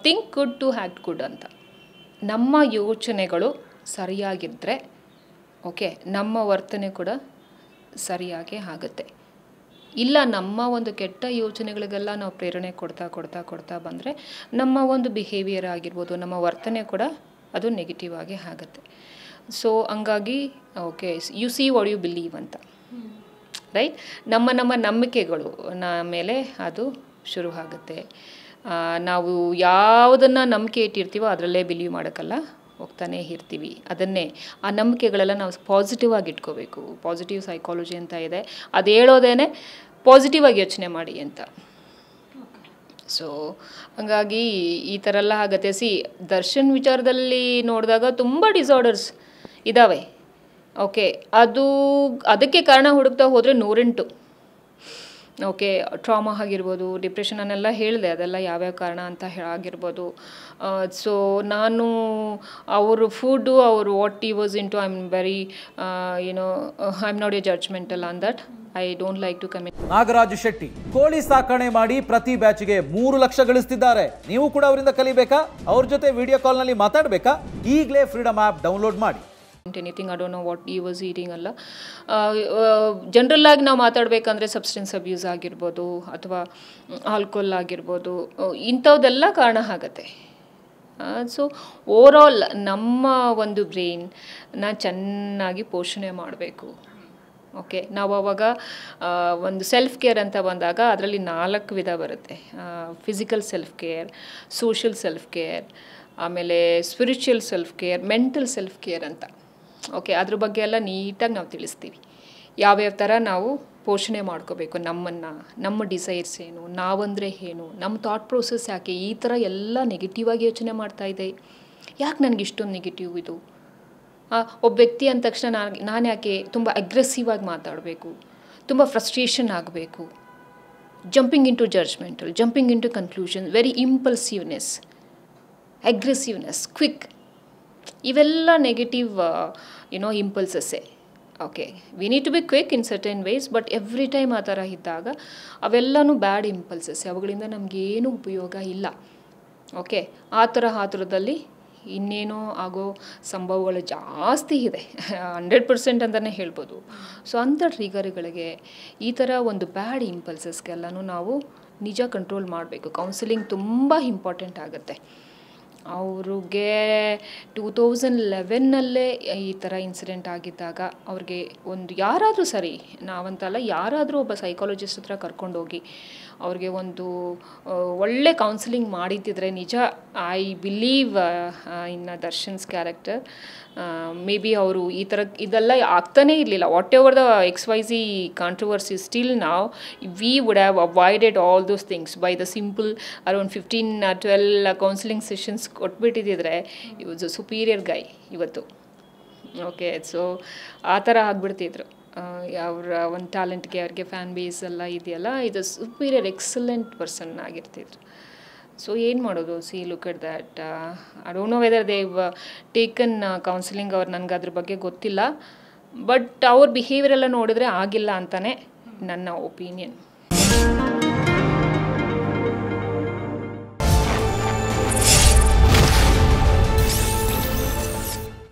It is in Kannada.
Think good to act good ಅಂತ. ನಮ್ಮ ಯೋಚನೆಗಳು ಸರಿಯಾಗಿದ್ದರೆ ಓಕೆ, ನಮ್ಮ ವರ್ತನೆ ಕೂಡ ಸರಿಯಾಗೇ ಆಗುತ್ತೆ. ಇಲ್ಲ ನಮ್ಮ ಒಂದು ಕೆಟ್ಟ ಯೋಚನೆಗಳಿಗೆಲ್ಲ ನಾವು ಪ್ರೇರಣೆ ಕೊಡ್ತಾ ಬಂದರೆ ನಮ್ಮ ಒಂದು ಬಿಹೇವಿಯರ್ ಆಗಿರ್ಬೋದು, ನಮ್ಮ ವರ್ತನೆ ಕೂಡ ಅದು ನೆಗೆಟಿವ್ ಆಗೇ ಆಗುತ್ತೆ. ಸೊ ಹಂಗಾಗಿ okay, you see what you believe ಅಂತ, ರೈಟ್? ನಮ್ಮ ನಂಬಿಕೆಗಳು ಮೇಲೆ ಅದು ಶುರು ಆಗುತ್ತೆ. ನಾವು ಯಾವುದನ್ನು ನಂಬಿಕೆ ಇಟ್ಟಿರ್ತೀವೋ ಅದರಲ್ಲೇ ಬಿಲೀವ್ ಮಾಡೋಕ್ಕಲ್ಲ, ಹೋಗ್ತಾನೆ ಇರ್ತೀವಿ. ಅದನ್ನೇ ಆ ನಂಬಿಕೆಗಳೆಲ್ಲ ನಾವು ಪಾಸಿಟಿವ್ ಆಗಿ ಇಟ್ಕೋಬೇಕು. ಪಾಸಿಟಿವ್ ಸೈಕಾಲಜಿ ಅಂತ ಇದೆ, ಅದು ಹೇಳೋದೇನೆ ಪಾಸಿಟಿವ್ ಆಗಿ ಯೋಚನೆ ಮಾಡಿ ಅಂತ. ಸೊ ಹಂಗಾಗಿ ಈ ಥರ ಎಲ್ಲ ಆಗುತ್ತೆ. ದರ್ಶನ್ ವಿಚಾರದಲ್ಲಿ ನೋಡಿದಾಗ ತುಂಬ ಡಿಸಾರ್ಡರ್ಸ್ ಇದ್ದಾವೆ. ಓಕೆ, ಅದಕ್ಕೆ ಕಾರಣ ಹುಡುಕ್ತಾ ಹೋದರೆ 108. ಓಕೆ, ಟ್ರಾಮಾ ಆಗಿರ್ಬೋದು, ಡಿಪ್ರೆಷನ್ ಅನ್ನೆಲ್ಲ ಹೇಳಿದೆ, ಅದೆಲ್ಲ ಯಾವ್ಯಾವ ಕಾರಣ ಅಂತ ಆಗಿರ್ಬೋದು. ಸೊ ನಾನು ಅವರು ಫುಡ್ಡು, ಅವರು ವಾಟ್ ಈ was into, I am very I am not a judgmental on that. I don't like to comment. Nagaraj Shetty ಕೋಳಿ ಸಾಕಣೆ ಮಾಡಿ ಪ್ರತಿ ಬ್ಯಾಚ್ಗೆ 3 ಲಕ್ಷ ಗಳಿಸ್ತಿದ್ದಾರೆ. ನೀವು ಕೂಡ ಅವರಿಂದ ಕಲಿಬೇಕಾ? ಅವ್ರ ಜೊತೆ ವಿಡಿಯೋ ಕಾಲ್ನಲ್ಲಿ ಮಾತಾಡಬೇಕಾ? ಈಗಲೇ ಫ್ರೀಡಮ್ ಆ್ಯಪ್ ಡೌನ್ಲೋಡ್ ಮಾಡಿ. Anything I don't know what ಈ ವಾಸ್ ಈಟಿಂಗ್ ಅಲ್ಲ. ಜನರಲ್ಲಾಗಿ ನಾವು ಮಾತಾಡಬೇಕಂದ್ರೆ ಸಬ್ಸ್ಟೆನ್ಸ್ ಅಬ್ಯೂಸ್ ಆಗಿರ್ಬೋದು ಅಥವಾ ಆಲ್ಕೋಹಾಲ್ ಆಗಿರ್ಬೋದು, ಇಂಥದ್ದೆಲ್ಲ ಕಾರಣ ಆಗುತ್ತೆ. ಸೊ ಓವರಾಲ್ ನಮ್ಮ ಒಂದು ಬ್ರೈನ್ನ ಚೆನ್ನಾಗಿ ಪೋಷಣೆ ಮಾಡಬೇಕು. ಓಕೆ, ನಾವು ಅವಾಗ ಒಂದು ಸೆಲ್ಫ್ ಕೇರ್ ಅಂತ ಬಂದಾಗ ಅದರಲ್ಲಿ 4 ವಿಧ ಬರುತ್ತೆ. Physical self care, social self care, ಆಮೇಲೆ spiritual self care, mental self care ಅಂತ. ಓಕೆ, ಅದ್ರ ಬಗ್ಗೆ ಎಲ್ಲ ನೀಟಾಗಿ ನಾವು ತಿಳಿಸ್ತೀವಿ. ಯಾವ್ಯಾವ ಥರ ನಾವು ಪೋಷಣೆ ಮಾಡ್ಕೋಬೇಕು ನಮ್ಮನ್ನು, ನಮ್ಮ ಡಿಸೈರ್ಸ್ ಏನು, ನಾವಂದರೆ ಏನು, ನಮ್ಮ ಥಾಟ್ ಪ್ರೋಸೆಸ್ ಯಾಕೆ ಈ ಥರ ಎಲ್ಲ ನೆಗೆಟಿವ್ ಆಗಿ ಯೋಚನೆ ಮಾಡ್ತಾಯಿದೆ, ಯಾಕೆ ನನಗೆ ಇಷ್ಟೊಂದು ನೆಗೆಟಿವ್ ಇದು, ಒಬ್ಬ ವ್ಯಕ್ತಿ ಅಂದ ತಕ್ಷಣ ನಾನು ಯಾಕೆ ತುಂಬ ಅಗ್ರೆಸಿವ್ ಆಗಿ ಮಾತಾಡಬೇಕು, ತುಂಬ ಫ್ರಸ್ಟ್ರೇಷನ್ ಆಗಬೇಕು, jumping into judgmental, jumping into conclusion, very impulsiveness, aggressiveness, quick, ಇವೆಲ್ಲ ನೆಗೆಟಿವ್ ಇಂಪಲ್ಸಸ್ಸೇ. Okay, we need to be quick in certain ways, but every time ಆ ಥರ ಇದ್ದಾಗ ಅವೆಲ್ಲನೂ ಬ್ಯಾಡ್ ಇಂಪಲ್ಸಸ್ಸೇ, ಅವುಗಳಿಂದ ನಮಗೇನೂ ಉಪಯೋಗ ಇಲ್ಲ. ಓಕೆ, ಆ ಥರದಲ್ಲಿ ಇನ್ನೇನೋ ಆಗೋ ಸಂಭವಗಳು ಜಾಸ್ತಿ ಇದೆ, 100% ಅಂತಲೇ ಹೇಳ್ಬೋದು. ಸೊ ಅಂಥ ಟ್ರಿಗರ್ಗಳಿಗೆ, ಈ ಥರ ಒಂದು ಬ್ಯಾಡ್ ಇಂಪಲ್ಸಸ್ಗೆಲ್ಲನೂ ನಾವು ನಿಜ ಕಂಟ್ರೋಲ್ ಮಾಡಬೇಕು. ಕೌನ್ಸಿಲಿಂಗ್ ತುಂಬ ಇಂಪಾರ್ಟೆಂಟ್ ಆಗುತ್ತೆ. ಅವ್ರಿಗೆ 2011 ಈ ಥರ ಇನ್ಸಿಡೆಂಟ್ ಆಗಿದ್ದಾಗ ಅವ್ರಿಗೆ ಒಂದು ಯಾರಾದರೂ ಸರಿ, ನಾವಂತಲ್ಲ, ಯಾರಾದರೂ ಒಬ್ಬ ಸೈಕಾಲಜಿಸ್ಟ್ ಹತ್ರ ಕರ್ಕೊಂಡೋಗಿ ಅವ್ರಿಗೆ ಒಂದು ಒಳ್ಳೆ ಕೌನ್ಸಿಲಿಂಗ್ ಮಾಡಿದ್ದಿದ್ರೆ ನಿಜ I believe in Darshan's character may be ಅವರು ಈ ಥರ ಇದೆಲ್ಲ ಆಗ್ತಾನೇ ಇರಲಿಲ್ಲ. Whatever the XYZ controversy, still ನಾವು we would have avoided all those things by the simple around 15-12 counselling sessions ಕೊಟ್ಬಿಟ್ಟಿದ್ದರೆ I was a superior guy ಇವತ್ತು. ಓಕೆ, ಸೊ ಆ ಥರ ಆಗಿಬಿಡ್ತಿದ್ರು. ಅವರ ಒಂದು ಟ್ಯಾಲೆಂಟ್ಗೆ ಅವ್ರಿಗೆ ಫ್ಯಾನ್ ಬೇಸ್ ಎಲ್ಲ ಇದೆಯಲ್ಲ, ಇದು ಸುಪೀರಿಯರ್ ಎಕ್ಸಲೆಂಟ್ ಪರ್ಸನ್ ಆಗಿರ್ತಿದ್ರು. ಸೊ ಏನು ಮಾಡೋದು? See look at that. I don't know whether they've taken counselling, ಅವ್ರು ನನಗೆ ಅದ್ರ ಬಗ್ಗೆ ಗೊತ್ತಿಲ್ಲ. ಬಟ್ ಅವ್ರ ಬಿಹೇವಿಯರ್ ಎಲ್ಲ ನೋಡಿದ್ರೆ ಆಗಿಲ್ಲ ಅಂತಲೇ ನನ್ನ ಒಪಿನಿಯನ್.